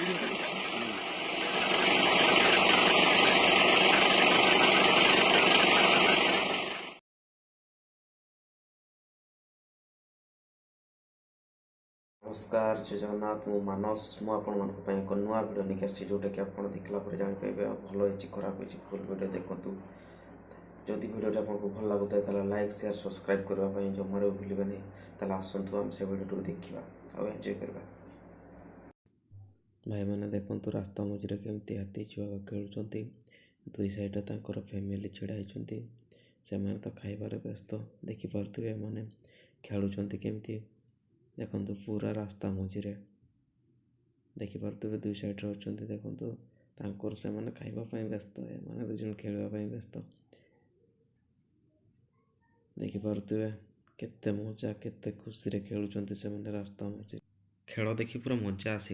नमस्कार जय जगन्नाथ मु मानस मु आपको एक नुआ भिडियो नहीं आसी जोटा कि आप देखला जापारे भल हो खराब हो फुल भिडियो देखूँ जदि भिडियो आपको भल लगुता है लाइक शेयर सब्सक्राइब करने जमार भी भूलें नहीं आसतु आम से भिडियो देखा और एंजॉय करवा। भाई मैंने देखूँ रास्ता मझे केमती हाथी छुआ खेलुं दुई साइड तांकर फैमिली छिड़ा होती से तो खाइबार व्यस्त देखिपे मैंने खेलुं केमती देखु पूरा रास्ता मझे देखिपे दुई साइड अच्छा देखु से खावाई व्यस्त मैंने दुज खेलवाई व्यस्त देखिपे केते मजा केते खुशी खेलुं से रास्ता मझे खेल देखी पूरा मजा आसी।